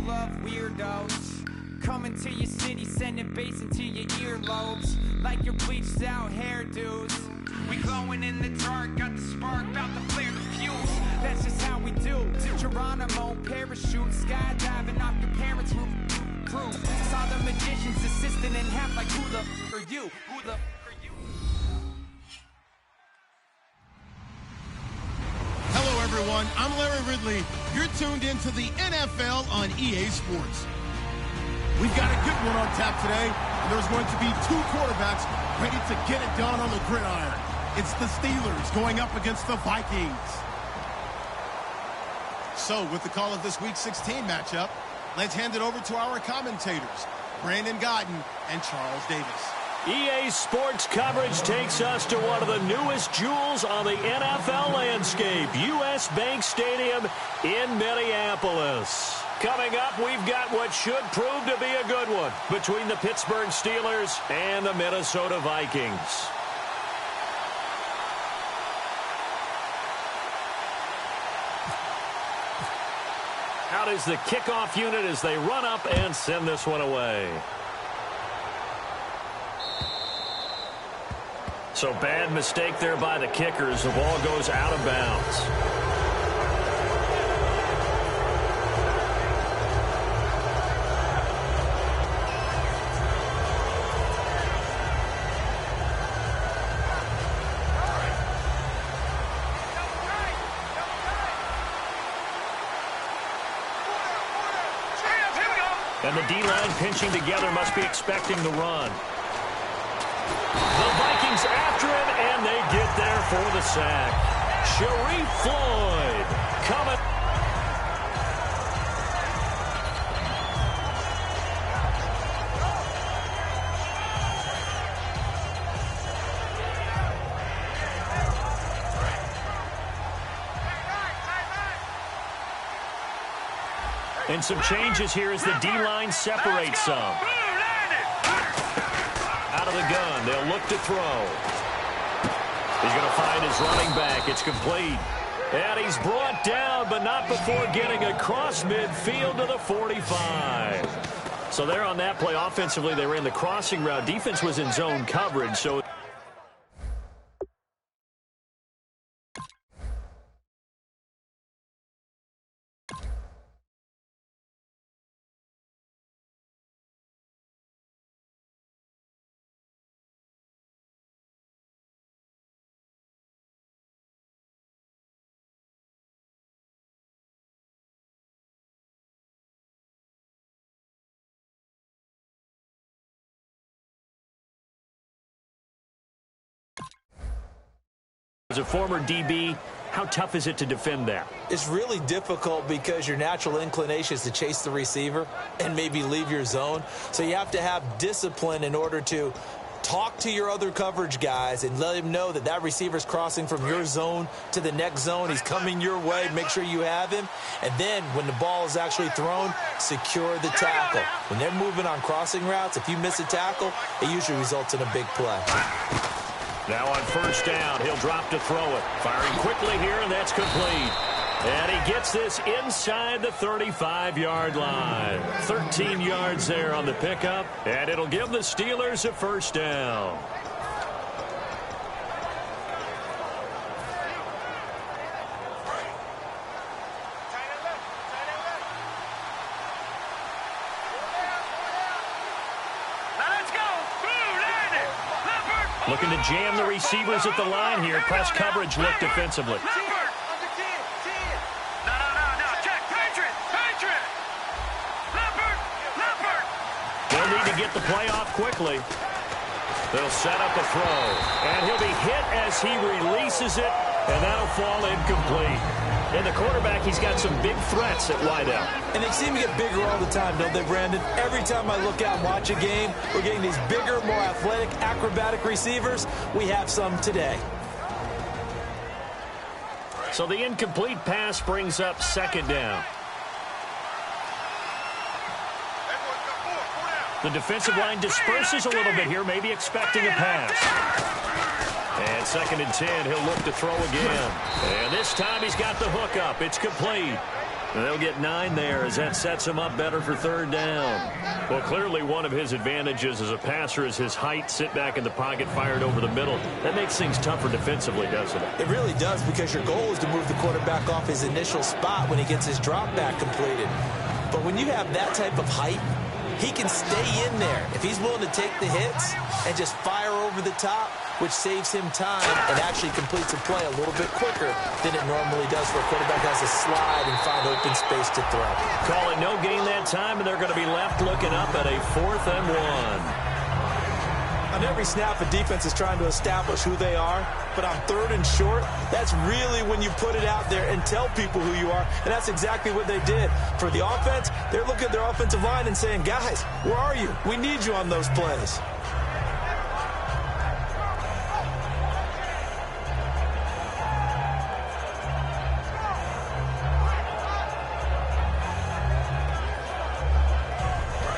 full of weirdos coming to your city, sending bass into your earlobes like your bleached out hairdos. We glowing in the dark, got the spark, about to flare the fuse. That's just how we do. Geronimo, parachute, skydiving off your parents' roof. Saw the magician's assistant in half, like who the f are you? Who the f are you? Hello everyone, I'm Larry Ridley. You're tuned into the NFL on EA Sports. We've got a good one on tap today, and there's going to be two quarterbacks ready to get it done on the gridiron. It's the Steelers going up against the Vikings. So, with the call of this Week 16 matchup, let's hand it over to our commentators, Brandon Godden and Charles Davis. EA Sports coverage takes us to one of the newest jewels on the NFL landscape, US Bank Stadium in Minneapolis. Coming up, we've got what should prove to be a good one between the Pittsburgh Steelers and the Minnesota Vikings. Out is the kickoff unit as they run up and send this one away. So bad mistake there by the kickers. The ball goes out of bounds. And the D-line pinching together must be expecting the run. The Vikings after him, and they get there for the sack. Sharif Floyd coming. And some changes here as the D-line separates some. Out of the gun, they'll look to throw. He's going to find his running back. It's complete. And he's brought down, but not before getting across midfield to the 45. So there on that play, offensively, they ran the crossing route. Defense was in zone coverage, so... As a former DB, how tough is it to defend that? It's really difficult because your natural inclination is to chase the receiver and maybe leave your zone. So you have to have discipline in order to talk to your other coverage guys and let him know that that receiver's crossing from your zone to the next zone. He's coming your way. Make sure you have him. And then when the ball is actually thrown, secure the tackle. When they're moving on crossing routes, if you miss a tackle, it usually results in a big play. Now on first down, he'll drop to throw it. Firing quickly here, and that's complete. And he gets this inside the 35-yard line. 13 yards there on the pickup, and it'll give the Steelers a first down. Looking to jam the receivers at the line here. Press coverage look defensively. They'll need to get the play off quickly. They'll set up a throw. And he'll be hit as he releases it. And that'll fall incomplete. And the quarterback, he's got some big threats at wideout. And they seem to get bigger all the time, don't they, Brandon? Every time I look out and watch a game, we're getting these bigger, more athletic, acrobatic receivers. We have some today. So the incomplete pass brings up second down. The defensive line disperses a little bit here, maybe expecting a pass. And second and 10, he'll look to throw again. And this time he's got the hook up. It's complete. And they'll get 9 there as that sets him up better for third down. Well, clearly one of his advantages as a passer is his height. Sit back in the pocket, fired over the middle. That makes things tougher defensively, doesn't it? It really does, because your goal is to move the quarterback off his initial spot when he gets his drop back completed. But when you have that type of height, he can stay in there if he's willing to take the hits and just fire over the top, which saves him time and actually completes a play a little bit quicker than it normally does where a quarterback has to slide and find open space to throw. Call it no gain that time, and they're going to be left looking up at a 4th and 1. On every snap, a defense is trying to establish who they are, but on 3rd and short, that's really when you put it out there and tell people who you are, and that's exactly what they did. For the offense, they're looking at their offensive line and saying, guys, where are you? We need you on those plays.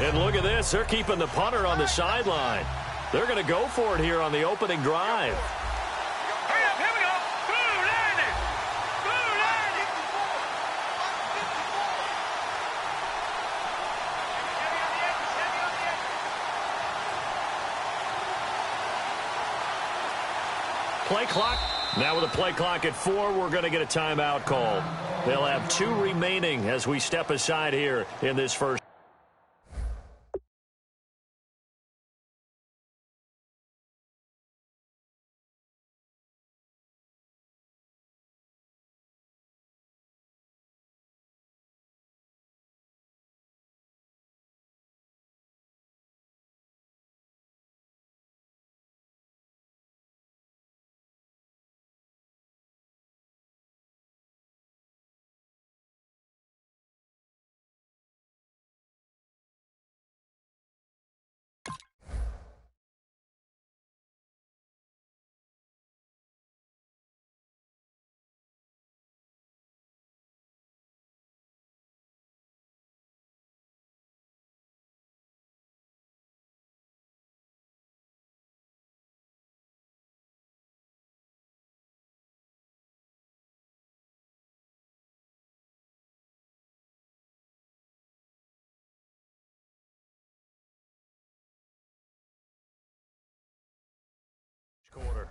And look at this. They're keeping the punter on the sideline. They're going to go for it here on the opening drive. Hurry up, here we go. Blue landing. Blue landing. Play clock. Now with a play clock at 4, we're going to get a timeout called. They'll have 2 remaining as we step aside here in this first. Quarter.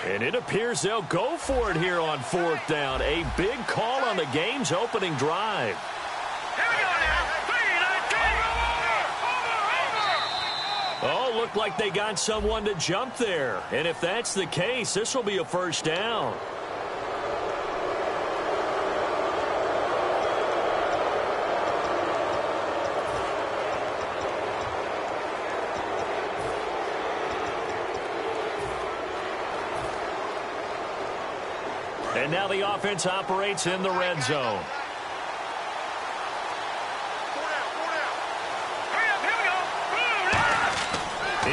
And it appears they'll go for it here on 4th down. A big call on the game's opening drive. Here we go now. 3, 19. Oh, looked like they got someone to jump there. And if that's the case, this will be a first down. And now the offense operates in the red zone.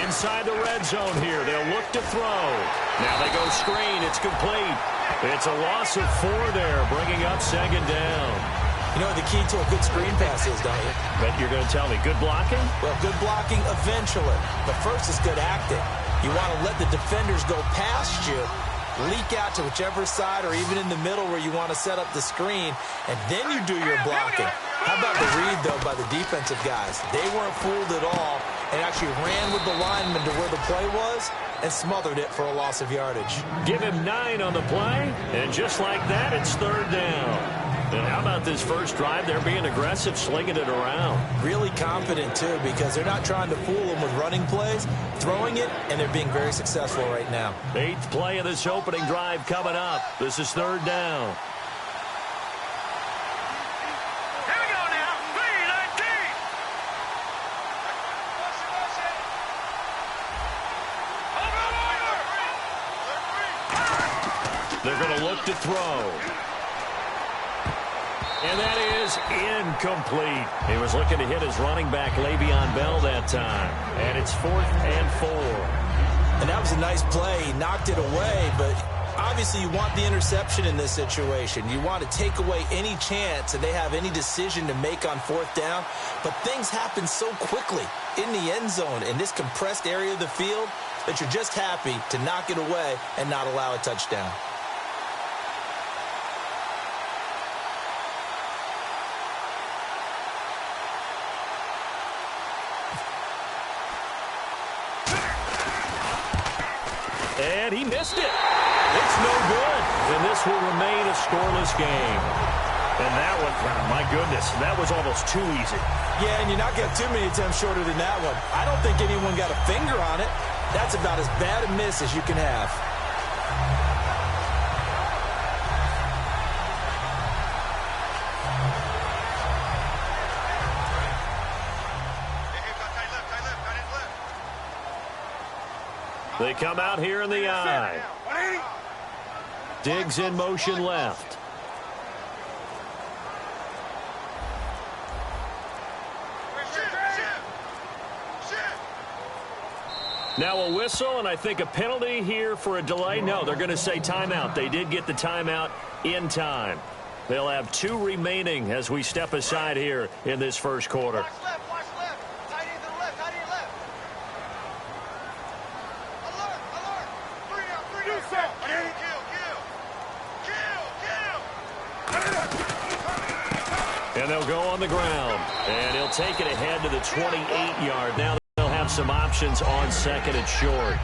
Inside the red zone here. They'll look to throw. Now they go screen. It's complete. It's a loss of 4 there, bringing up 2nd down. You know what the key to a good screen pass is, don't you? Bet you're going to tell me. Good blocking? Well, good blocking eventually. But first is good acting. You want to let the defenders go past you, leak out to whichever side or even in the middle where you want to set up the screen, and then you do your blocking. How about the read, though, by the defensive guys? They weren't fooled at all and actually ran with the lineman to where the play was and smothered it for a loss of yardage. Give him 9 on the play, and just like that, it's 3rd down. And how about this first drive? They're being aggressive, slinging it around. Really confident, too, because they're not trying to fool them with running plays, throwing it, and they're being very successful right now. 8th play of this opening drive coming up. This is 3rd down. Here we go now. 3, 19. Over. They're going to look to throw. And that is incomplete. He was looking to hit his running back, Le'Veon Bell, that time. And it's 4th and 4. And that was a nice play. He knocked it away, but Obviously, you want the interception in this situation. You want to take away any chance that they have any decision to make on fourth down. But things happen so quickly in the end zone in this compressed area of the field that you're just happy to knock it away and not allow a touchdown. And he missed it. It's no good. And this will remain a scoreless game. And that one, my goodness, that was almost too easy. Yeah, and you're not getting too many attempts shorter than that one. I don't think anyone got a finger on it. That's about as bad a miss as you can have. They come out here in the eye. Diggs in motion left. Now a whistle, and I think a penalty here for a delay. No, they're going to say timeout. They did get the timeout in time. They'll have 2 remaining as we step aside here in this first quarter. Watch left. Tight end to the left. Alert. 3 And they'll go on the ground. And he'll take it ahead to the 28-yard. Now they'll have some options on second and short.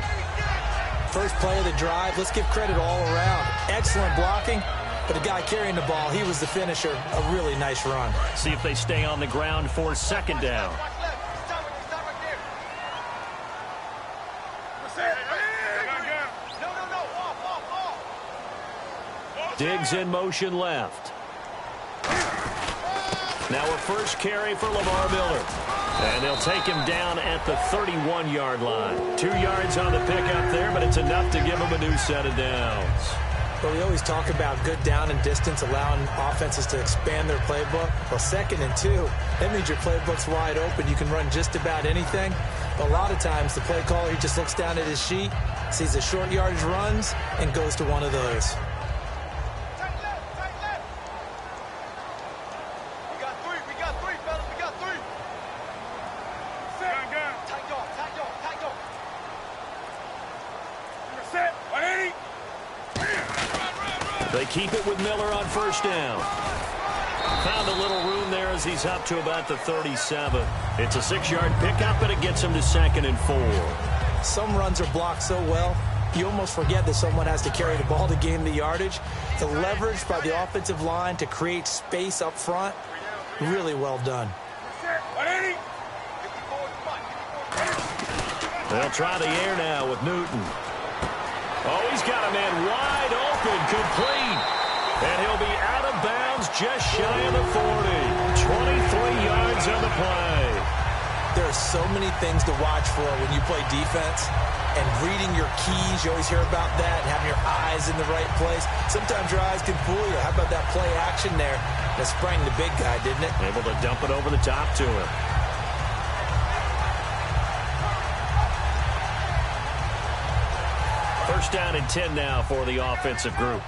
First play of the drive. Let's give credit all around. Excellent blocking. But the guy carrying the ball, he was the finisher. A really nice run. See if they stay on the ground for second down. Diggs in motion left. Now a first carry for Lamar Miller. And they'll take him down at the 31-yard line. 2 yards on the pickup there, but it's enough to give him a new set of downs. But we always talk about good down and distance, allowing offenses to expand their playbook. Well, 2nd and 2, that means your playbook's wide open. You can run just about anything. But a lot of times, the play caller, he just looks down at his sheet, sees the short yardage runs, and goes to one of those. They keep it with Miller on first down. Found a little room there as he's up to about the 37. It's a 6-yard pickup, and it gets him to 2nd and 4. Some runs are blocked so well, you almost forget that someone has to carry the ball to gain the yardage. The leverage by the offensive line to create space up front, really well done. They'll try the air now with Newton. Oh, he's got a man wide open, complete. And he'll be out of bounds just shy of the 40. 23 yards on the play. There are so many things to watch for when you play defense. And reading your keys, you always hear about that, and having your eyes in the right place. Sometimes your eyes can fool you. How about that play action there? That sprang the big guy, didn't it? Able to dump it over the top to him. First down and 10 now for the offensive group.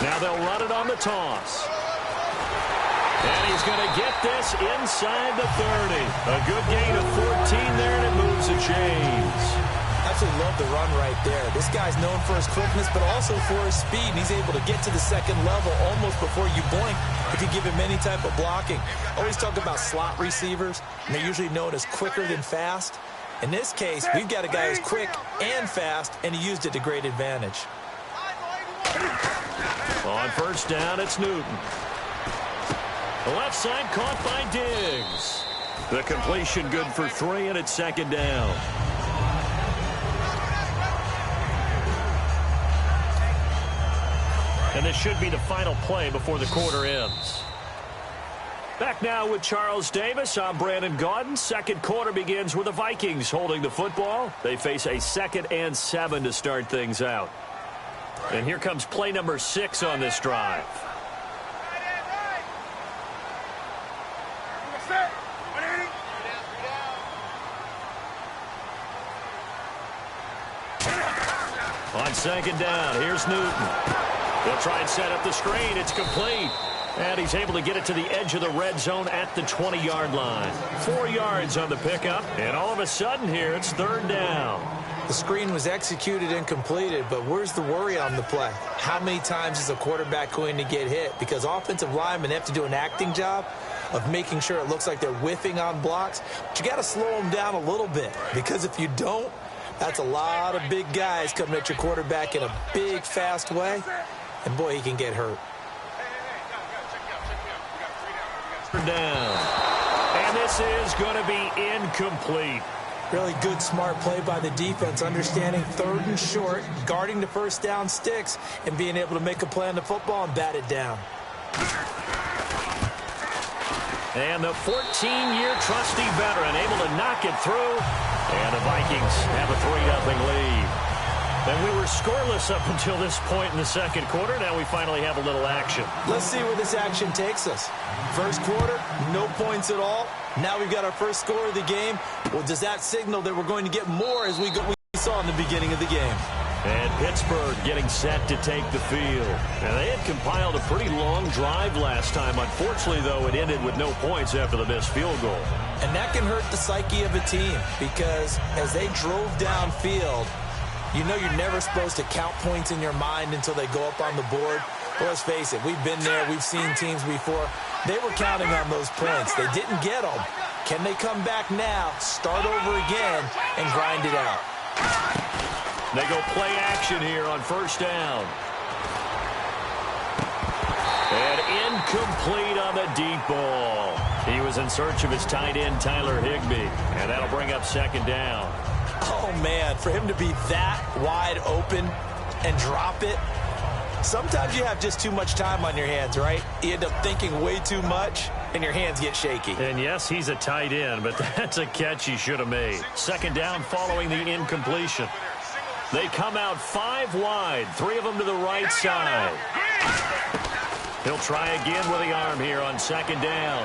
Now they'll run it on the toss. And he's going to get this inside the 30. A good gain of 14 there, and it moves the chains. Absolutely love the run right there. This guy's known for his quickness, but also for his speed. And he's able to get to the second level almost before you blink if you give him any type of blocking. Always talk about slot receivers, and they're usually known as quicker than fast. In this case, we've got a guy who's quick and fast, and he used it to great advantage. On first down, it's Newton. The left side caught by Diggs. The completion good for 3, and it's 2nd down. And this should be the final play before the quarter ends. Back now with Charles Davis. I'm Brandon Gaudin. Second quarter begins with the Vikings holding the football. They face a 2nd and 7 to start things out. And here comes play number 6 on this drive. On second down, here's Newton. They'll try and set up the screen. It's complete. And he's able to get it to the edge of the red zone at the 20-yard line. 4 yards on the pickup. And all of a sudden here, it's third down. The screen was executed and completed, but where's the worry on the play? How many times is a quarterback going to get hit? Because offensive linemen have to do an acting job of making sure it looks like they're whiffing on blocks. But you got to slow them down a little bit, because if you don't, that's a lot of big guys coming at your quarterback in a big, fast way. And, boy, he can get hurt. Down. And this is going to be incomplete. Really good, smart play by the defense, understanding third and short, guarding the first down sticks, and being able to make a play on the football and bat it down. And the 14-year trusty veteran able to knock it through. And the Vikings have a 3-0 lead. And we were scoreless up until this point in the second quarter. Now we finally have a little action. Let's see where this action takes us. First quarter, no points at all. Now we've got our first score of the game. Well, does that signal that we're going to get more as we saw in the beginning of the game? And Pittsburgh getting set to take the field. And they had compiled a pretty long drive last time. Unfortunately, though, it ended with no points after the missed field goal. And that can hurt the psyche of a team, because as they drove downfield, you know you're never supposed to count points in your mind until they go up on the board. Well, let's face it, we've been there. We've seen teams before. They were counting on those points. They didn't get them. Can they come back now, start over again, and grind it out? They go play action here on first down. And incomplete on the deep ball. He was in search of his tight end, Tyler Higbee. And that'll bring up second down. Oh, man, for him to be that wide open and drop it. Sometimes you have just too much time on your hands, right? You end up thinking way too much, and your hands get shaky. And, yes, he's a tight end, but that's a catch he should have made. Second down following the incompletion. They come out 5 wide, 3 of them to the right side. He'll try again with the arm here on second down.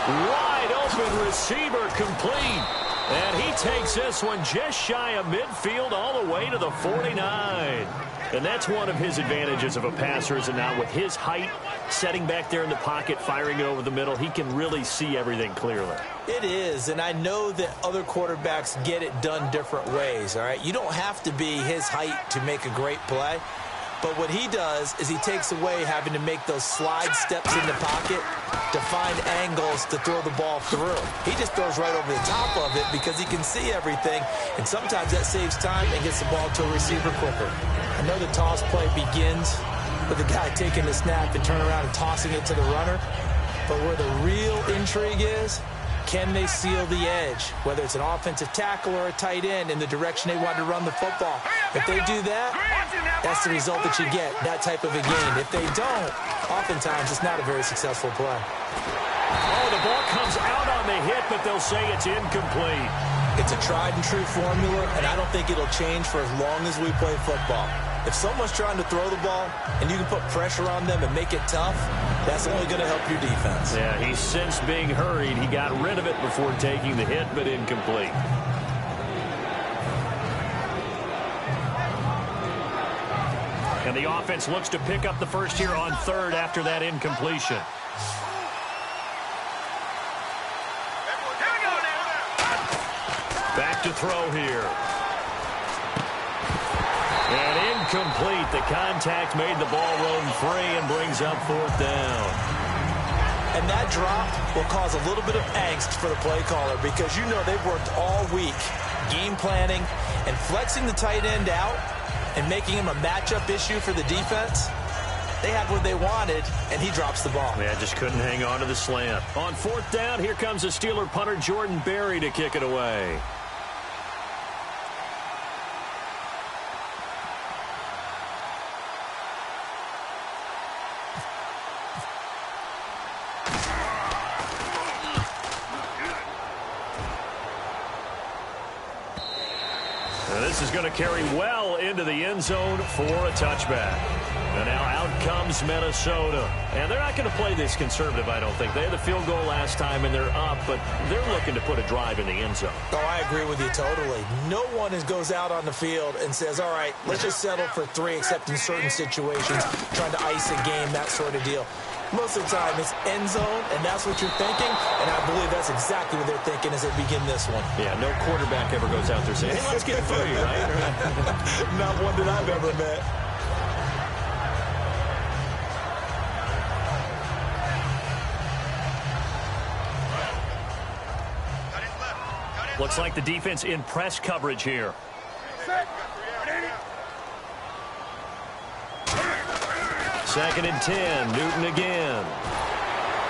Wide open receiver complete. And he takes this one just shy of midfield all the way to the 49. And that's one of his advantages of a passer, is it not? With his height, setting back there in the pocket, firing it over the middle, he can really see everything clearly. It is, and I know that other quarterbacks get it done different ways, all right? You don't have to be his height to make a great play. But what he does is he takes away having to make those slide steps in the pocket to find angles to throw the ball through. He just throws right over the top of it because he can see everything, and sometimes that saves time and gets the ball to a receiver quicker. I know the toss play begins with the guy taking the snap and turning around and tossing it to the runner, but where the real intrigue is, can they seal the edge, whether it's an offensive tackle or a tight end, in the direction they want to run the football? If they do that, that's the result that you get, that type of a gain. If they don't, oftentimes it's not a very successful play. Oh, the ball comes out on the hit, but they'll say it's incomplete. It's a tried and true formula, and I don't think it'll change for as long as we play football. If someone's trying to throw the ball and you can put pressure on them and make it tough, that's only going to help your defense. Yeah, he's since being hurried. He got rid of it before taking the hit, but incomplete. And the offense looks to pick up the first here on third after that incompletion. Back to throw here. And incomplete. The contact made the ball roam free and brings up fourth down. And that drop will cause a little bit of angst for the play caller, because you know they've worked all week game planning and flexing the tight end out and making him a matchup issue for the defense. They had what they wanted, and he drops the ball. Yeah, just couldn't hang on to the slant. On fourth down, here comes the Steeler punter Jordan Berry to kick it away. This This is going to carry well into the end zone for a touchback. And now out comes Minnesota. And they're not going to play this conservative, I don't think. They had the field goal last time, and they're up, but they're looking to put a drive in the end zone. Oh, I agree with you totally. No one goes out on the field and says, all right, let's just settle for 3, except in certain situations, trying to ice a game, that sort of deal. Most of the time, it's end zone, and that's what you're thinking, and I believe that's exactly what they're thinking as they begin this one. Yeah, no quarterback ever goes out there saying, hey, let's get 3, right? Not one that I've ever met. Looks like the defense in press coverage here. Second and 10, Newton again.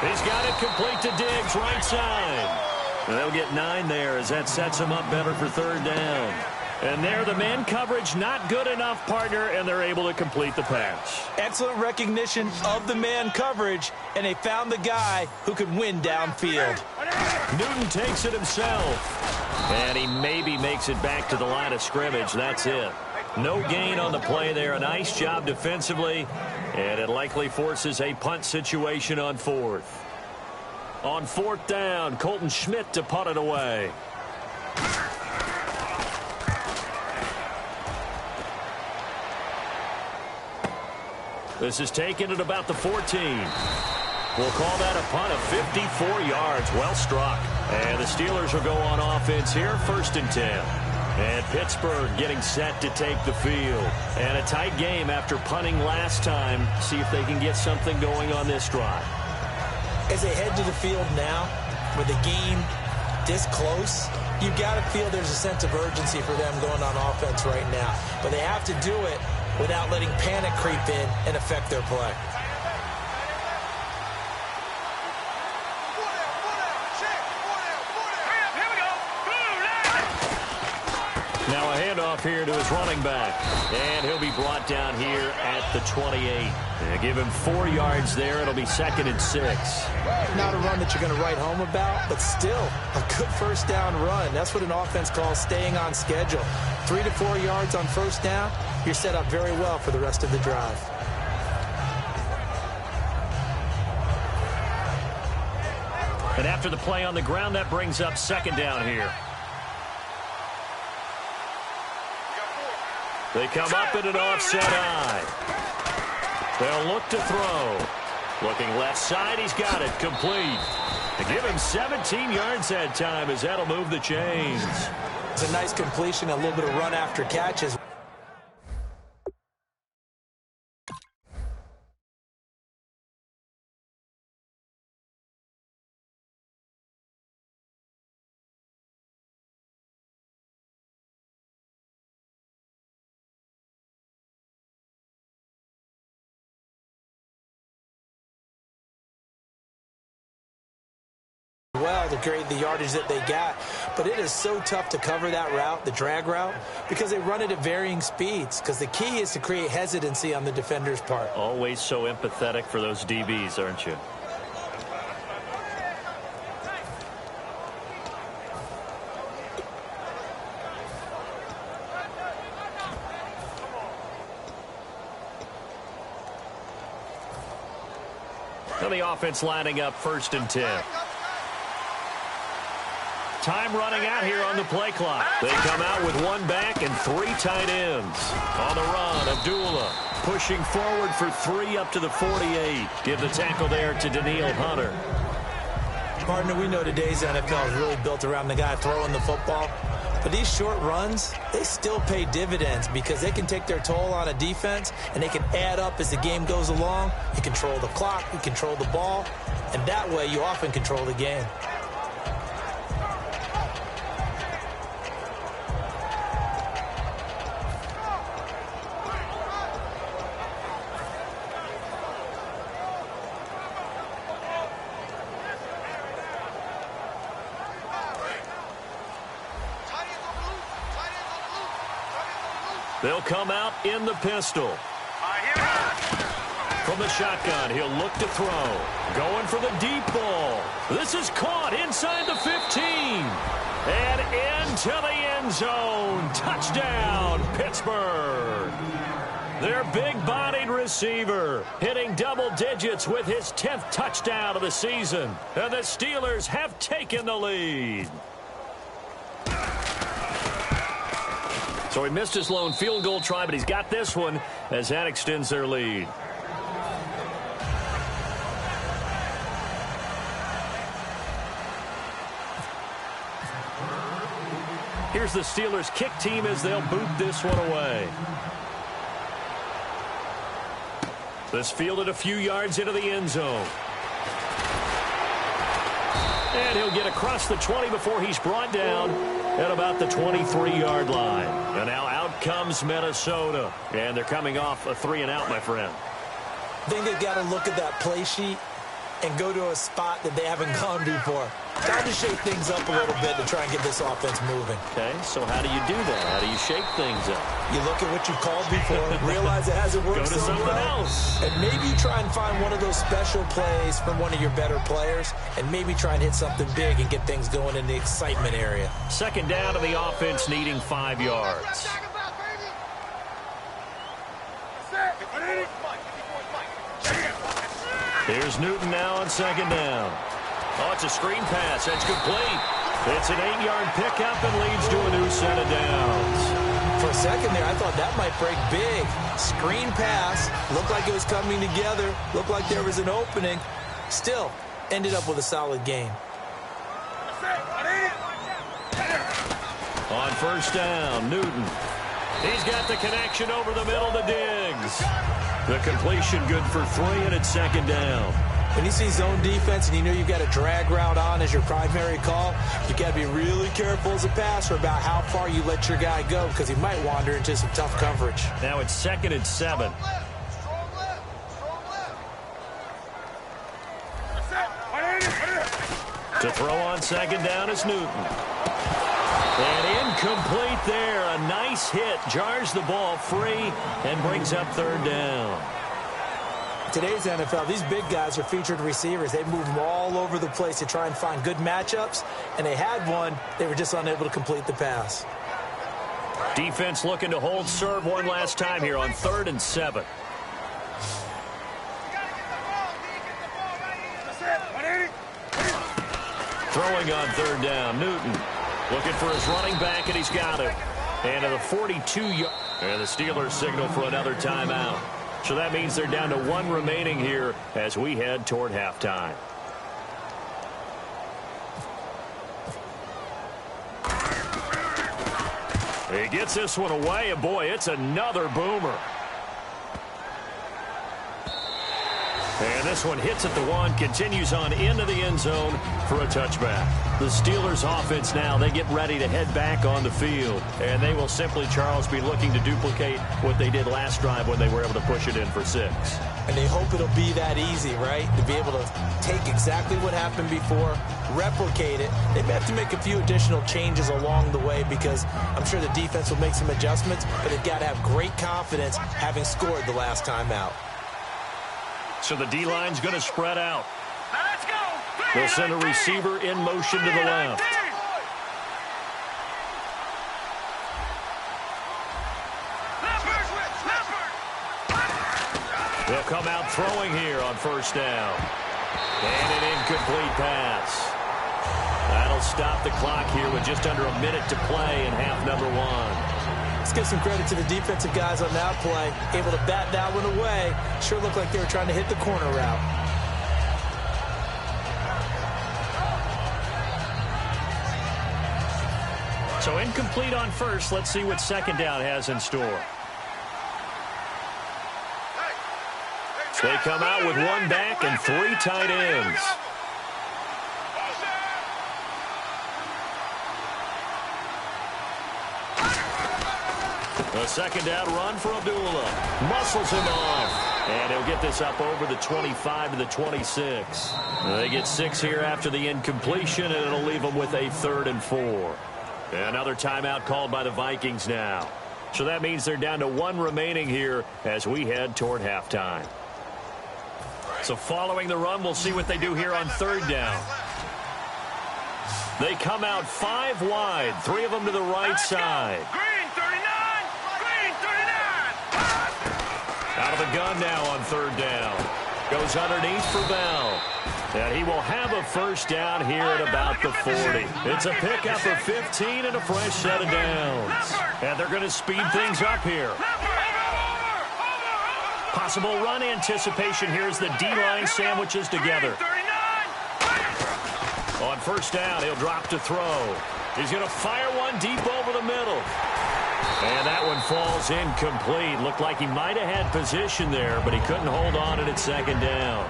He's got it complete to Diggs, right side. And they'll get 9 there as that sets him up better for 3rd down. And there, the man coverage not good enough, partner, and they're able to complete the pass. Excellent recognition of the man coverage, and they found the guy who could win downfield. Newton takes it himself, and he maybe makes it back to the line of scrimmage. That's it. No gain on the play there. A nice job defensively, and it likely forces a punt situation on 4th. On 4th down, Colton Schmidt to punt it away. This is taken at about the 14. We'll call that a punt of 54 yards. Well struck. And the Steelers will go on offense here, 1st and 10. And Pittsburgh getting set to take the field. And a tight game after punting last time. See if they can get something going on this drive. As they head to the field now, with the game this close, you've got to feel there's a sense of urgency for them going on offense right now. But they have to do it without letting panic creep in and affect their play. Now a handoff here to his running back. And he'll be brought down here at the 28. And give him 4 yards there. It'll be 2nd and 6. Not a run that you're going to write home about, but still a good 1st down run. That's what an offense calls staying on schedule. 3 to 4 yards on 1st down. You're set up very well for the rest of the drive. And after the play on the ground, that brings up 2nd down here. They come up in an offset eye. They'll look to throw. Looking left side, he's got it complete. They give him 17 yards that time as that'll move the chains. It's a nice completion, a little bit of run after catches. Well, to create the yardage that they got, but it is so tough to cover that route, the drag route, because they run it at varying speeds, because the key is to create hesitancy on the defender's part. Always so empathetic for those DBs, aren't you? And the offense lining up 1st and 10. Time running out here on the play clock. They come out with 1 back and 3 tight ends. On the run, Abdullah pushing forward for 3 up to the 48. Give the tackle there to Daniil Hunter. Partner, we know today's NFL is really built around the guy throwing the football. But these short runs, they still pay dividends because they can take their toll on a defense and they can add up as the game goes along. You control the clock, you control the ball, and that way you often control the game. They'll come out in the pistol. From the shotgun, he'll look to throw. Going for the deep ball. This is caught inside the 15. And into the end zone. Touchdown, Pittsburgh. Their big-bodied receiver hitting double digits with his 10th touchdown of the season. And the Steelers have taken the lead. So he missed his lone field goal try, but he's got this one as that extends their lead. Here's the Steelers kick team as they'll boot this one away. This fielded a few yards into the end zone. And he'll get across the 20 before he's brought down at about the 23-yard line. And now out comes Minnesota. And they're coming off a 3-and-out, my friend. I think they've got to look at that play sheet and go to a spot that they haven't gone before. Time to shake things up a little bit to try and get this offense moving. Okay, so how do you do that? How do you shake things up? You look at what you've called before, realize it hasn't worked Go to so something well, else. and maybe try and find one of those special plays from one of your better players, and maybe try and hit something big and get things going in the excitement area. Second down to the offense needing 5 yards. Here's Newton now on second down. Oh, it's a screen pass. That's complete. It's an 8-yard pickup and leads to a new set of downs. For a second there, I thought that might break big. Screen pass. Looked like it was coming together. Looked like there was an opening. Still, ended up with a solid game. On first down, Newton. He's got the connection over the middle to Diggs. The completion good for 3, and it's second down. When you see zone defense and you know you've got a drag route on as your primary call, you got to be really careful as a passer about how far you let your guy go because he might wander into some tough coverage. Now it's 2nd and 7. To throw on second down is Newton. And incomplete there. A nice hit. Jars the ball free and brings up third down. Today's NFL, these big guys are featured receivers. They move them all over the place to try and find good matchups, and they had one. They were just unable to complete the pass. Defense looking to hold serve one last time here on 3rd and 7. Throwing on third down, Newton. Looking for his running back, and he's got it. And to the 42-yard. And the Steelers signal for another timeout. So that means they're down to 1 remaining here as we head toward halftime. He gets this one away, and boy, it's another boomer. And this one hits at the 1, continues on into the end zone for a touchback. The Steelers offense now, they get ready to head back on the field. And they will simply, Charles, be looking to duplicate what they did last drive when they were able to push it in for 6. And they hope it'll be that easy, right? To be able to take exactly what happened before, replicate it. They may have to make a few additional changes along the way because I'm sure the defense will make some adjustments, but they've got to have great confidence having scored the last time out. So the D-line's going to spread out. They'll send a receiver in motion to the left. They'll come out throwing here on first down. And an incomplete pass. That'll stop the clock here with just under a minute to play in half number 1. Let's give some credit to the defensive guys on that play. Able to bat that one away. Sure looked like they were trying to hit the corner route. So incomplete on first. Let's see what second down has in store. They come out with 1 back and 3 tight ends. A second down run for Abdullah. Muscles him off. And he'll get this up over the 25 to the 26. They get 6 here after the incompletion, and it'll leave them with a 3rd and 4. Another timeout called by the Vikings now. So that means they're down to 1 remaining here as we head toward halftime. So following the run, we'll see what they do here on 3rd down. They come out 5 wide, 3 of them to the right side. Green 39! Green 39! Out of the gun now on 3rd down. Goes underneath for Bell. And he will have a first down here at about the 40. It's a pickup of 15 and a fresh set of downs. And they're going to speed things up here. Possible run anticipation here as the D-line sandwiches together. On first down, he'll drop to throw. He's going to fire one deep over the middle. And that one falls incomplete. Looked like he might have had position there, but he couldn't hold on at 2nd down.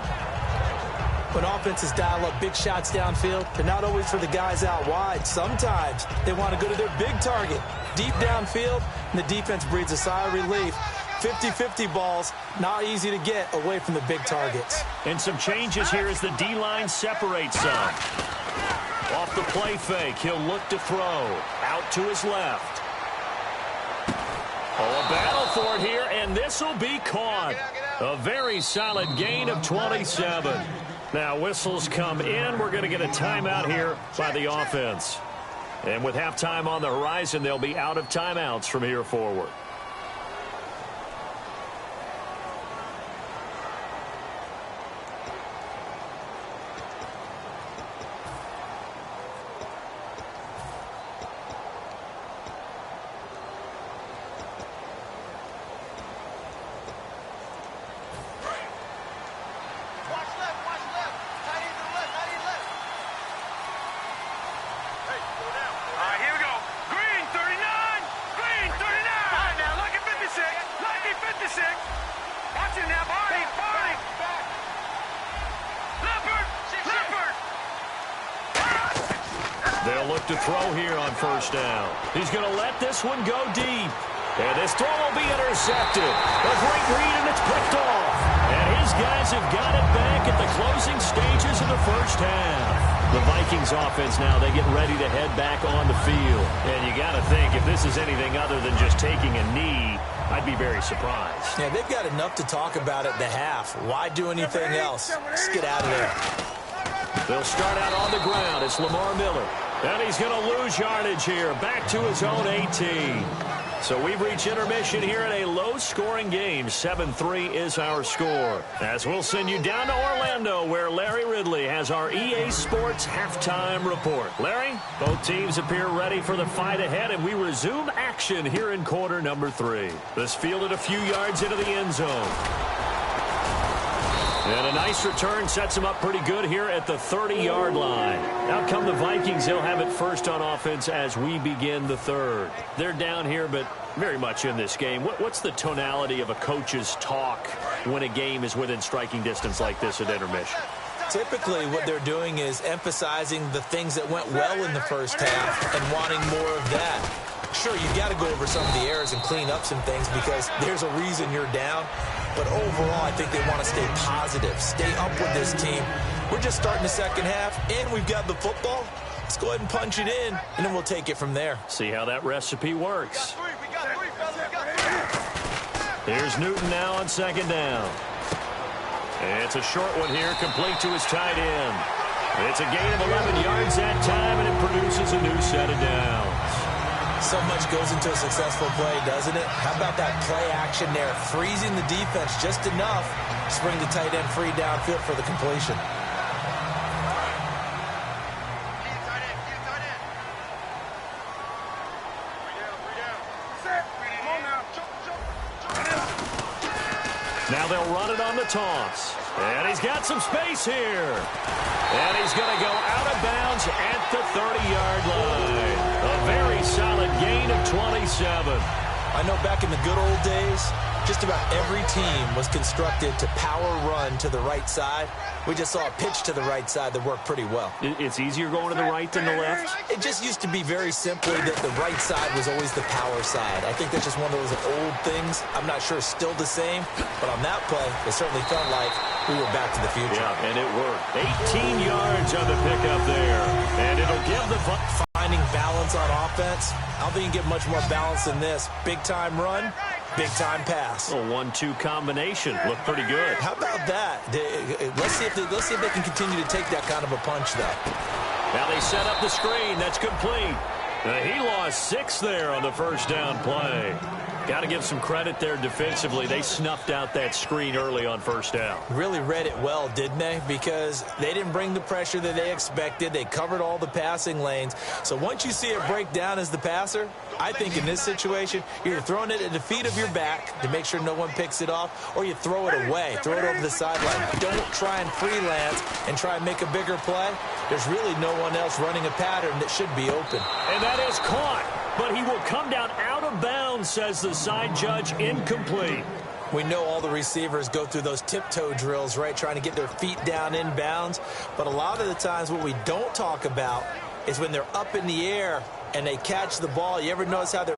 When offenses dial up big shots downfield, they're not always for the guys out wide. Sometimes they want to go to their big target, deep downfield, and the defense breathes a sigh of relief. 50-50 balls, not easy to get away from the big targets. And some changes here as the D-line separates some. Off the play fake, he'll look to throw. Out to his left. Oh, a battle for it here, and this will be caught. A very solid gain of 27. Now whistles come in. We're going to get a timeout here by the offense. And with halftime on the horizon, they'll be out of timeouts from here forward. They'll look to throw here on first down. He's going to let this one go deep. And this throw will be intercepted. A great read, and it's picked off. And his guys have got it back at the closing stages of the first half. The Vikings offense now, they get ready to head back on the field. And you got to think, if this is anything other than just taking a knee, I'd be very surprised. Yeah, they've got enough to talk about at the half. Why do anything else? Let's get out of there. They'll start out on the ground. It's Lamar Miller. And he's going to lose yardage here. Back to his own 18. So we've reached intermission here in a low-scoring game. 7-3 is our score. As we'll send you down to Orlando, where Larry Ridley has our EA Sports halftime report. Larry, both teams appear ready for the fight ahead, and we resume action here in quarter number 3. This fielded a few yards into the end zone. And a nice return sets him up pretty good here at the 30-yard line. Out come the Vikings. They'll have it first on offense as we begin the third. They're down here, but very much in this game. What's the tonality of a coach's talk when a game is within striking distance like this at intermission? Typically, what they're doing is emphasizing the things that went well in the first half and wanting more of that. Sure, you got to go over some of the errors and clean up some things because there's a reason you're down. But overall, I think they want to stay positive, stay up with this team. We're just starting the second half, and we've got the football. Let's go ahead and punch it in, and then we'll take it from there. See how that recipe works. We got three, fellas. We got three. Here's Newton now on second down. It's a short one here, complete to his tight end. It's a gain of 11 yards that time, and it produces a new set of downs. So much goes into a successful play, doesn't it? How about that play action there, freezing the defense just enough to bring the tight end free downfield for the completion. Now they'll run it on the toss. And he's got some space here. And he's going to go out of bounds at the 30-yard line. A very solid gain of 27. I know back in the good old days, just about every team was constructed to power run to the right side. We just saw a pitch to the right side that worked pretty well. It's easier going to the right than the left? It just used to be very simply that the right side was always the power side. I think that's just one of those old things. I'm not sure it's still the same, but on that play, it certainly felt like we were back to the future. Yeah, and it worked. 18 yards on the pickup there, and it'll give the... Finding balance on offense, I don't think you can get much more balance than this. Big-time run, big-time pass. A 1-2 combination. Looked pretty good. How about that? Let's see if they can continue to take that kind of a punch, though. Now they set up the screen. That's complete. He lost 6 there on the first down play. Got to give some credit there defensively. They snuffed out that screen early on first down. Really read it well, didn't they? Because they didn't bring the pressure that they expected. They covered all the passing lanes. So once you see it break down as the passer, I think in this situation, you're either throwing it at the feet of your back to make sure no one picks it off, or you throw it away. Throw it over the sideline. Don't try and freelance and try and make a bigger play. There's really no one else running a pattern that should be open. And that is caught. But he will come down out of bounds, says the side judge. Incomplete. We know all the receivers go through those tiptoe drills, right, trying to get their feet down in bounds. But a lot of the times what we don't talk about is when they're up in the air and they catch the ball. You ever notice how they're